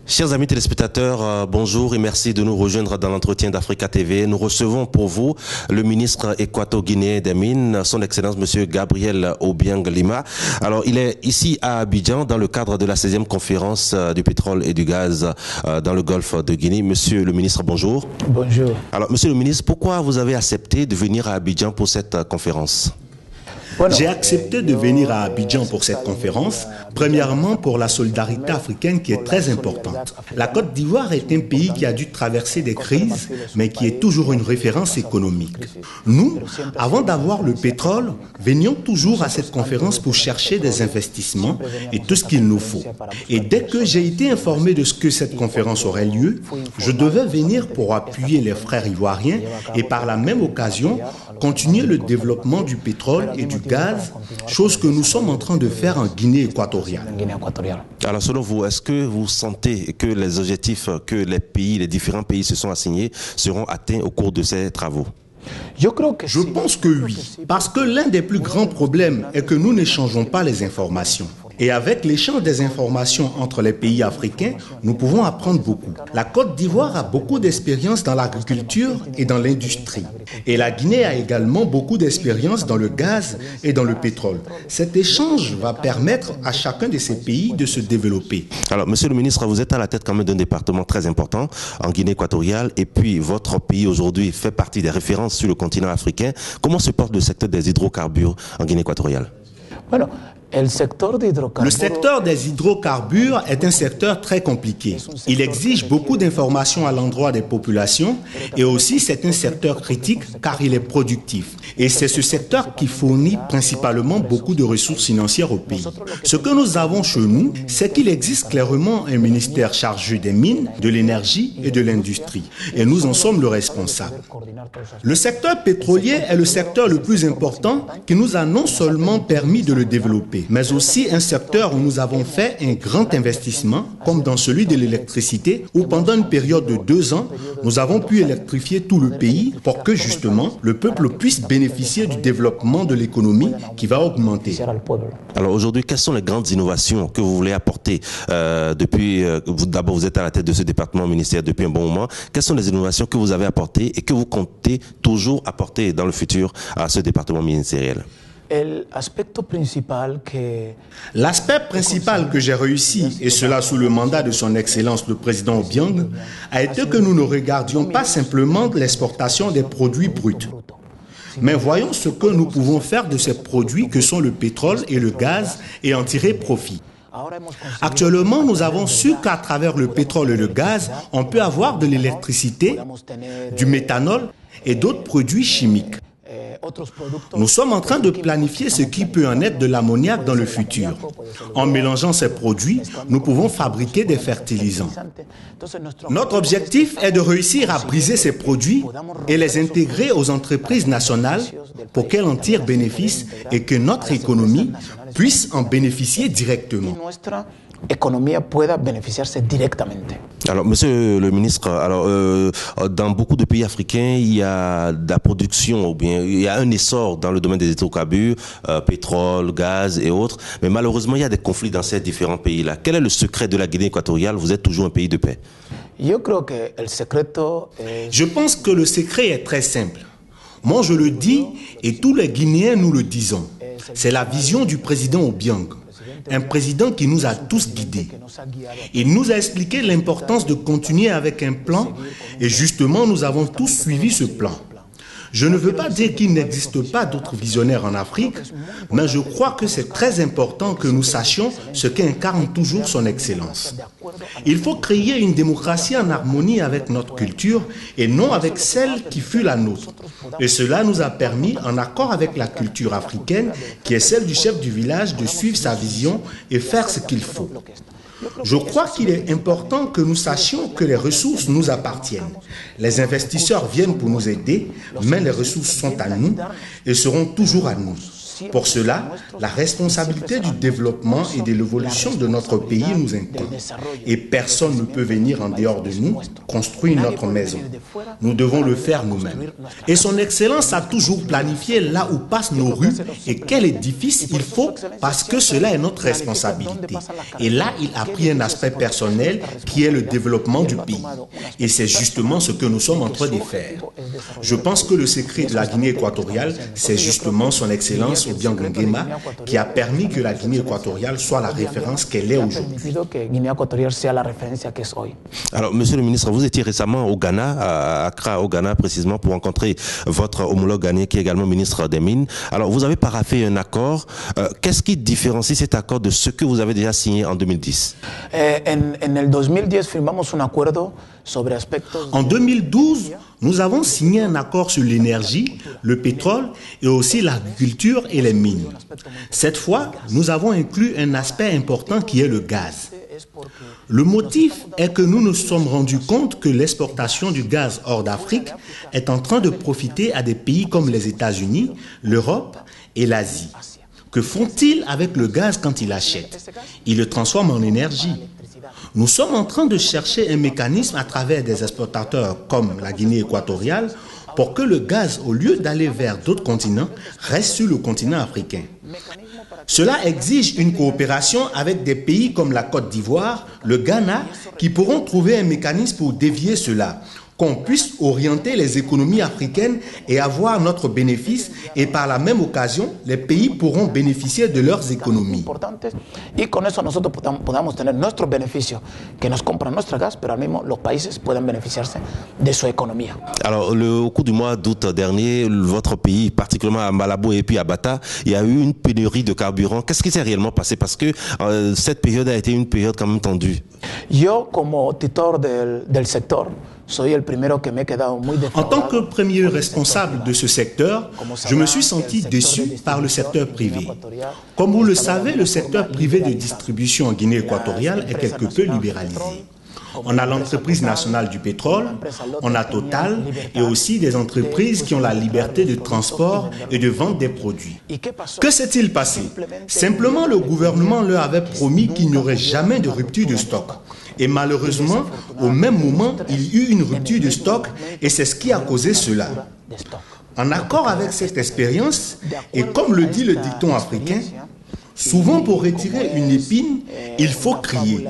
Chers amis téléspectateurs, bonjour et merci de nous rejoindre dans l'entretien d'Africa TV. Nous recevons pour vous le ministre équato-guinéen des Mines, son Excellence Monsieur Gabriel Obiang Lima. Alors, il est ici à Abidjan dans le cadre de la 16e conférence du pétrole et du gaz dans le Golfe de Guinée. Monsieur le ministre, bonjour. Bonjour. Alors, Monsieur le ministre, pourquoi vous avez accepté de venir à Abidjan pour cette conférence ? J'ai accepté de venir à Abidjan pour cette conférence, premièrement pour la solidarité africaine qui est très importante. La Côte d'Ivoire est un pays qui a dû traverser des crises, mais qui est toujours une référence économique. Nous, avant d'avoir le pétrole, venions toujours à cette conférence pour chercher des investissements et tout ce qu'il nous faut. Et dès que j'ai été informé de ce que cette conférence aurait lieu, je devais venir pour appuyer les frères ivoiriens et par la même occasion, continuer le développement du pétrole et du gaz, chose que nous sommes en train de faire en Guinée équatoriale. Alors selon vous, est-ce que vous sentez que les objectifs que les différents pays se sont assignés seront atteints au cours de ces travaux ? Je pense que oui, parce que l'un des plus grands problèmes est que nous n'échangeons pas les informations. Et avec l'échange des informations entre les pays africains, nous pouvons apprendre beaucoup. La Côte d'Ivoire a beaucoup d'expérience dans l'agriculture et dans l'industrie. Et la Guinée a également beaucoup d'expérience dans le gaz et dans le pétrole. Cet échange va permettre à chacun de ces pays de se développer. Alors, Monsieur le ministre, vous êtes à la tête quand même d'un département très important en Guinée équatoriale et puis votre pays aujourd'hui fait partie des références sur le continent africain. Comment se porte le secteur des hydrocarbures en Guinée équatoriale ? Le secteur des hydrocarbures est un secteur très compliqué. Il exige beaucoup d'informations à l'endroit des populations et aussi c'est un secteur critique car il est productif. Et c'est ce secteur qui fournit principalement beaucoup de ressources financières au pays. Ce que nous avons chez nous, c'est qu'il existe clairement un ministère chargé des mines, de l'énergie et de l'industrie. Et nous en sommes le responsable. Le secteur pétrolier est le secteur le plus important qui nous a non seulement permis de le développer, mais aussi un secteur où nous avons fait un grand investissement, comme dans celui de l'électricité, où pendant une période de 2 ans, nous avons pu électrifier tout le pays pour que justement le peuple puisse bénéficier du développement de l'économie qui va augmenter. Alors aujourd'hui, quelles sont les grandes innovations que vous voulez apporter d'abord vous êtes à la tête de ce département ministériel depuis un bon moment. Quelles sont les innovations que vous avez apportées et que vous comptez toujours apporter dans le futur à ce département ministériel ? L'aspect principal que j'ai réussi, et cela sous le mandat de son Excellence le Président Obiang, a été que nous ne regardions pas simplement l'exportation des produits bruts. Mais voyons ce que nous pouvons faire de ces produits que sont le pétrole et le gaz et en tirer profit. Actuellement, nous avons su qu'à travers le pétrole et le gaz, on peut avoir de l'électricité, du méthanol et d'autres produits chimiques. Nous sommes en train de planifier ce qui peut en être de l'ammoniac dans le futur. En mélangeant ces produits, nous pouvons fabriquer des fertilisants. Notre objectif est de réussir à briser ces produits et les intégrer aux entreprises nationales pour qu'elles en tirent bénéfice et que notre économie puisse en bénéficier directement. Alors, Monsieur le ministre, dans beaucoup de pays africains, il y a de la production, ou bien il y a un essor dans le domaine des hydrocarbures, pétrole, gaz et autres. Mais malheureusement, il y a des conflits dans ces différents pays-là. Quel est le secret de la Guinée équatoriale? Vous êtes toujours un pays de paix. Je pense que le secret est très simple. Moi, je le dis et tous les Guinéens nous le disons. C'est la vision du président Obiang. Un président qui nous a tous guidés. Il nous a expliqué l'importance de continuer avec un plan et justement nous avons tous suivi ce plan. Je ne veux pas dire qu'il n'existe pas d'autres visionnaires en Afrique, mais je crois que c'est très important que nous sachions ce qu'incarne toujours son Excellence. Il faut créer une démocratie en harmonie avec notre culture et non avec celle qui fut la nôtre. Et cela nous a permis, en accord avec la culture africaine, qui est celle du chef du village, de suivre sa vision et faire ce qu'il faut. Je crois qu'il est important que nous sachions que les ressources nous appartiennent. Les investisseurs viennent pour nous aider, mais les ressources sont à nous et seront toujours à nous. Pour cela, la responsabilité du développement et de l'évolution de notre pays nous incombe. Et personne ne peut venir en dehors de nous construire notre maison. Nous devons le faire nous-mêmes. Et son Excellence a toujours planifié là où passent nos rues et quel édifice il faut parce que cela est notre responsabilité. Et là, il a pris un aspect personnel qui est le développement du pays. Et c'est justement ce que nous sommes en train de faire. Je pense que le secret de la Guinée équatoriale, c'est justement son Excellence Obiang Nguema qui a permis que la Guinée équatoriale soit la référence qu'elle est aujourd'hui. Alors, monsieur le ministre, vous étiez récemment au Ghana, à Accra, au Ghana précisément, pour rencontrer votre homologue ghanéen qui est également ministre des Mines. Alors, vous avez paraphé un accord. Qu'est-ce qui différencie cet accord de ce que vous avez déjà signé en 2010? En 2012, nous avons signé un accord sur l'énergie, le pétrole et aussi l'agriculture et les mines. Cette fois, nous avons inclus un aspect important qui est le gaz. Le motif est que nous nous sommes rendus compte que l'exportation du gaz hors d'Afrique est en train de profiter à des pays comme les États-Unis, l'Europe et l'Asie. Que font-ils avec le gaz quand ils l'achètent? Ils le transforment en énergie. Nous sommes en train de chercher un mécanisme à travers des exportateurs comme la Guinée équatoriale pour que le gaz, au lieu d'aller vers d'autres continents, reste sur le continent africain. Cela exige une coopération avec des pays comme la Côte d'Ivoire, le Ghana, qui pourront trouver un mécanisme pour dévier cela, qu'on puisse orienter les économies africaines et avoir notre bénéfice et par la même occasion, les pays pourront bénéficier de leurs économies. Y con eso nosotros podamos tener nuestro beneficio, que nos compran nuestro gas, pero al mismo los países pueden beneficiarse de su economía. Alors, au cours du mois d'août dernier, votre pays, particulièrement à Malabo et puis à Bata, il y a eu une pénurie de carburant. Qu'est-ce qui s'est réellement passé? Parce que cette période a été une période quand même tendue. Yo, como tutor del sector, en tant que premier responsable de ce secteur, je me suis senti déçu par le secteur privé. Comme vous le savez, le secteur privé de distribution en Guinée équatoriale est quelque peu libéralisé. On a l'entreprise nationale du pétrole, on a Total et aussi des entreprises qui ont la liberté de transport et de vente des produits. Que s'est-il passé? Simplement, le gouvernement leur avait promis qu'il n'y aurait jamais de rupture de stock. Et malheureusement, au même moment, il y eut une rupture de stock et c'est ce qui a causé cela. En accord avec cette expérience, et comme le dit le dicton africain, souvent pour retirer une épine, il faut crier.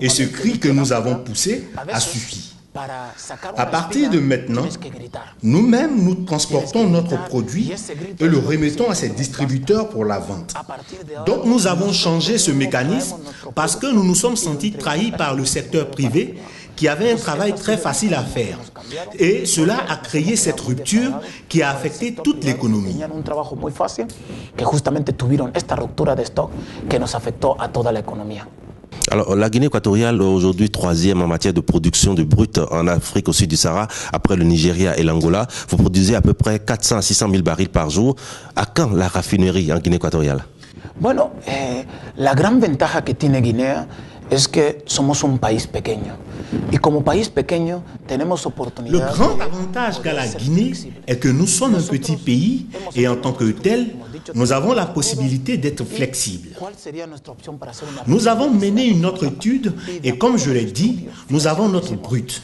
Et ce cri que nous avons poussé a suffi. À partir de maintenant, nous-mêmes, nous transportons notre produit et le remettons à ses distributeurs pour la vente. Donc nous avons changé ce mécanisme parce que nous nous sommes sentis trahis par le secteur privé qui avait un travail très facile à faire. Et cela a créé cette rupture qui a affecté toute l'économie. Alors, la Guinée équatoriale, aujourd'hui troisième en matière de production de brut en Afrique au sud du Sahara, après le Nigeria et l'Angola. Vous produisez à peu près 400 à 600 000 barils par jour. À quand la raffinerie en Guinée équatoriale? Bueno, la gran ventaja que tiene Guinea es que somos un país pequeño. Y como país pequeño, tenemos oportunidades. Le grand avantage qu'a la Guinée est que nous sommes un petit pays et en tant que tel, nous avons la possibilité d'être flexibles. Nous avons mené une autre étude et comme je l'ai dit, nous avons notre brut.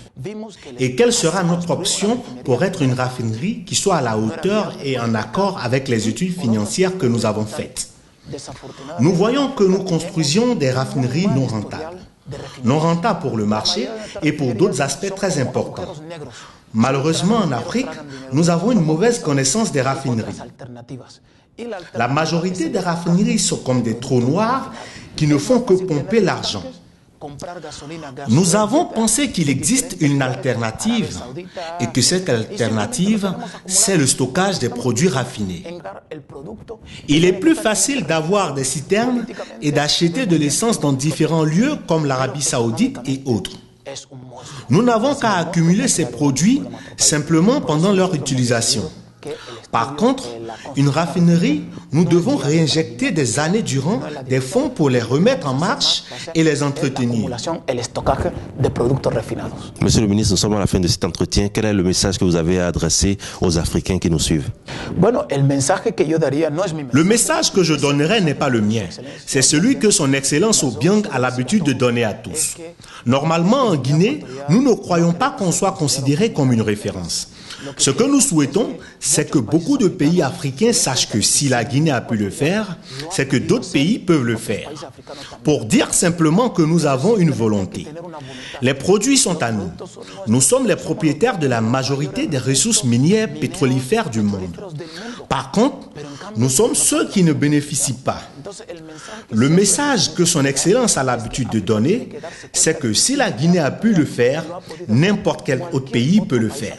Et quelle sera notre option pour être une raffinerie qui soit à la hauteur et en accord avec les études financières que nous avons faites? Nous voyons que nous construisions des raffineries non rentables. Non rentables pour le marché et pour d'autres aspects très importants. Malheureusement, en Afrique, nous avons une mauvaise connaissance des raffineries. La majorité des raffineries sont comme des trous noirs qui ne font que pomper l'argent. Nous avons pensé qu'il existe une alternative et que cette alternative, c'est le stockage des produits raffinés. Il est plus facile d'avoir des citernes et d'acheter de l'essence dans différents lieux comme l'Arabie Saoudite et autres. Nous n'avons qu'à accumuler ces produits simplement pendant leur utilisation. Par contre, une raffinerie, nous devons réinjecter des années durant des fonds pour les remettre en marche et les entretenir. Monsieur le ministre, nous sommes à la fin de cet entretien. Quel est le message que vous avez à adresser aux Africains qui nous suivent? Le message que je donnerai n'est pas le mien. C'est celui que son Excellence Obiang a l'habitude de donner à tous. Normalement, en Guinée, nous ne croyons pas qu'on soit considéré comme une référence. Ce que nous souhaitons, c'est que beaucoup de pays africains sachent que si la Guinée a pu le faire, c'est que d'autres pays peuvent le faire. Pour dire simplement que nous avons une volonté. Les produits sont à nous. Nous sommes les propriétaires de la majorité des ressources minières pétrolifères du monde. Par contre, nous sommes ceux qui ne bénéficient pas. Le message que son Excellence a l'habitude de donner, c'est que si la Guinée a pu le faire, n'importe quel autre pays peut le faire.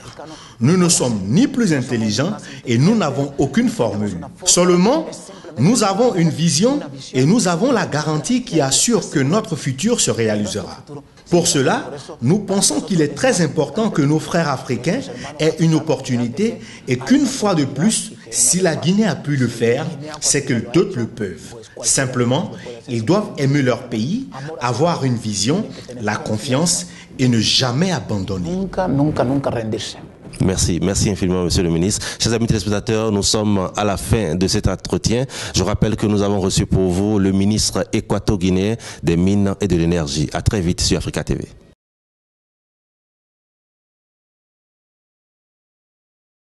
Nous ne sommes ni plus intelligents et nous n'avons aucune formule. Seulement, nous avons une vision et nous avons la garantie qui assure que notre futur se réalisera. Pour cela, nous pensons qu'il est très important que nos frères africains aient une opportunité et qu'une fois de plus, si la Guinée a pu le faire, c'est que d'autres le peuvent. Simplement, ils doivent aimer leur pays, avoir une vision, la confiance et ne jamais abandonner. Merci infiniment, monsieur le ministre. Chers amis téléspectateurs, nous sommes à la fin de cet entretien. Je rappelle que nous avons reçu pour vous le ministre équato-guinéen des Mines et de l'Énergie. À très vite sur Africa TV.